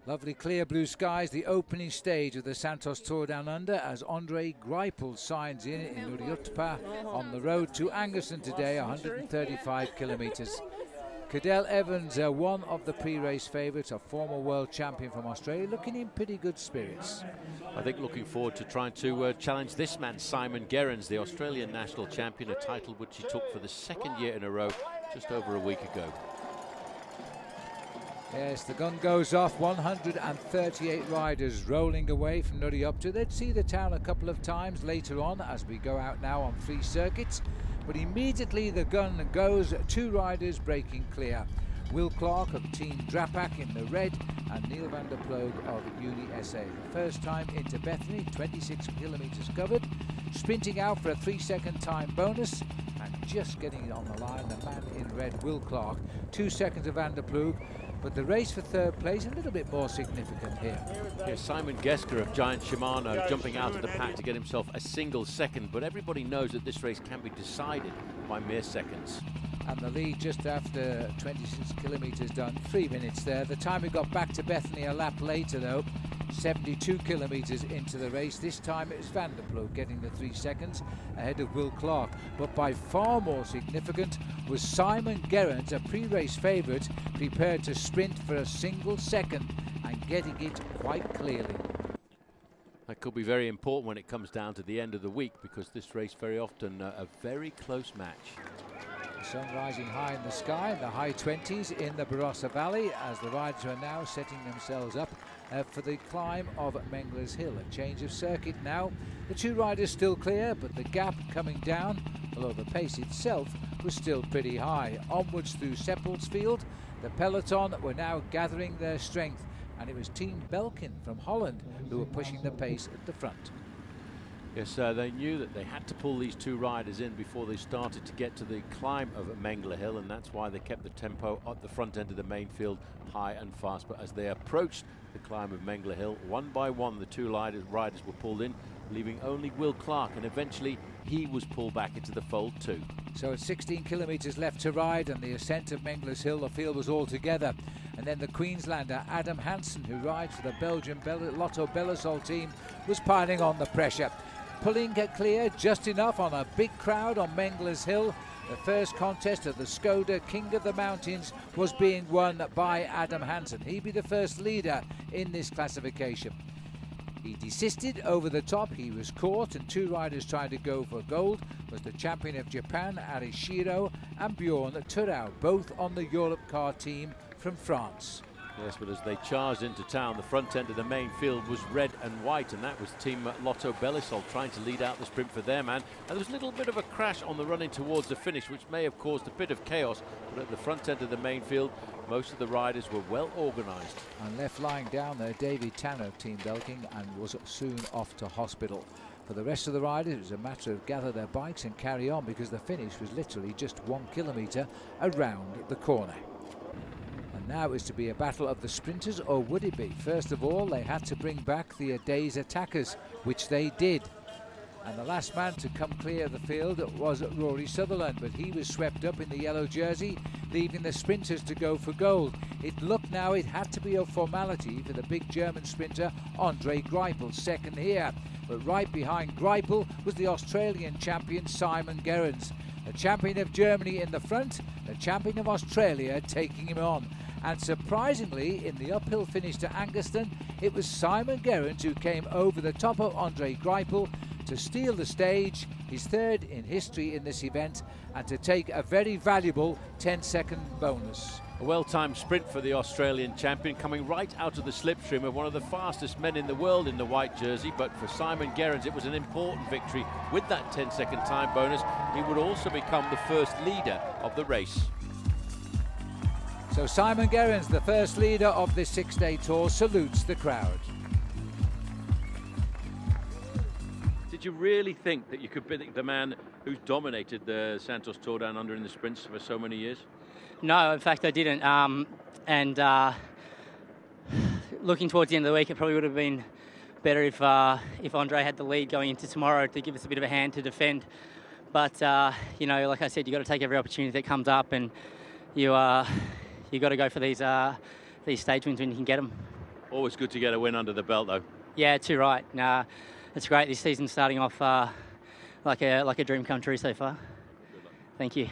Lovely clear blue skies, the opening stage of the Santos Tour Down Under as Andre Greipel signs in Uriutpa on the road to Angerson today, 135 kilometres. Cadel Evans, one of the pre-race favourites, a former world champion from Australia, looking in pretty good spirits. I think looking forward to trying to challenge this man, Simon Gerrans, the Australian national champion, a title which he took for the second year in a row just over a week ago. Yes, the gun goes off, 138 riders rolling away from Uriutpa. They'd see the town a couple of times later on as we go out now on 3 circuits. But immediately the gun goes, 2 riders breaking clear. Will Clark of Team Drapac in the red and Neil van der Ploeg of Uni SA. The first time into Bethany, 26 kilometres covered. Sprinting out for a 3-second time bonus and just getting it on the line, the man in red, Will Clark. 2 seconds of van der Ploeg. But the race for 3rd place a little bit more significant here. Here's Simon Gesker of Giant Shimano jumping out of the pack to get himself a single second, but everybody knows that this race can be decided by mere seconds. And the lead just after 26 kilometres done, 3 minutes there. The time we got back to Bethany a lap later though, 72 kilometres into the race. This time it was van der Ploeg getting the 3 seconds ahead of Will Clark. But by far more significant was Simon Gerrans, a pre-race favourite, prepared to sprint for a single second and getting it quite clearly. That could be very important when it comes down to the end of the week, because this race very often a very close match. The sun rising high in the sky, the high 20s in the Barossa Valley as the riders are now setting themselves up for the climb of Mengler's Hill. A change of circuit now. The 2 riders still clear, but the gap coming down, although the pace itself was still pretty high. Onwards through Seppeltsfield, the peloton were now gathering their strength, and it was Team Belkin from Holland who were pushing the pace at the front. Yes, they knew that they had to pull these 2 riders in before they started to get to the climb of Mengler Hill, and that's why they kept the tempo at the front end of the main field high and fast. But as they approached the climb of Mengler Hill, one by one the 2 riders were pulled in, leaving only Will Clark, and eventually he was pulled back into the fold too. So it's 16 kilometres left to ride, and the ascent of Mengler's Hill, the field was all together. And then the Queenslander Adam Hansen, who rides for the Belgian Lotto Belisol team, was piling on the pressure. Pulling it clear just enough on a big crowd on Mengler's Hill. The first contest of the Skoda King of the Mountains was being won by Adam Hansen. He'd be the first leader in this classification. He desisted over the top, he was caught, and 2 riders trying to go for gold was the champion of Japan, Arishiro, and Bjorn Turau, both on the Europe car team from France. Yes, but as they charged into town, the front end of the main field was red and white, and that was Team Lotto Belisol trying to lead out the sprint for their man. And there was a little bit of a crash on the running towards the finish, which may have caused a bit of chaos, but at the front end of the main field, most of the riders were well organised. And left lying down there, David Tanner of Team Belkin, and was soon off to hospital. For the rest of the riders, it was a matter of gather their bikes and carry on, because the finish was literally just 1 kilometre around the corner. And now it was to be a battle of the sprinters, or would it be? First of all, they had to bring back the day's attackers, which they did. And the last man to come clear of the field was Rory Sutherland, but he was swept up in the yellow jersey, leaving the sprinters to go for gold. It looked now it had to be a formality for the big German sprinter Andre Greipel, second here. But right behind Greipel was the Australian champion Simon Gerrans. The champion of Germany in the front, the champion of Australia taking him on. And surprisingly, in the uphill finish to Angerston, it was Simon Gerrans who came over the top of Andre Greipel to steal the stage, his 3rd in history in this event, and to take a very valuable 10-second bonus. A well-timed sprint for the Australian champion, coming right out of the slipstream of one of the fastest men in the world in the white jersey. But for Simon Gerrans, it was an important victory. With that 10-second time bonus, he would also become the first leader of the race. So Simon Gerrans, the first leader of this 6-day tour, salutes the crowd. Did you really think that you could be the man who's dominated the Santos Tour Down Under in the sprints for so many years? No, in fact I didn't. Looking towards the end of the week, it probably would have been better if Andre had the lead going into tomorrow to give us a bit of a hand to defend. But you know, like I said, you got to take every opportunity that comes up, and you got to go for these stage wins when you can get them. Always good to get a win under the belt, though. Yeah, too right. Nah, it's great. This season's starting off like a dream come true so far. Thank you.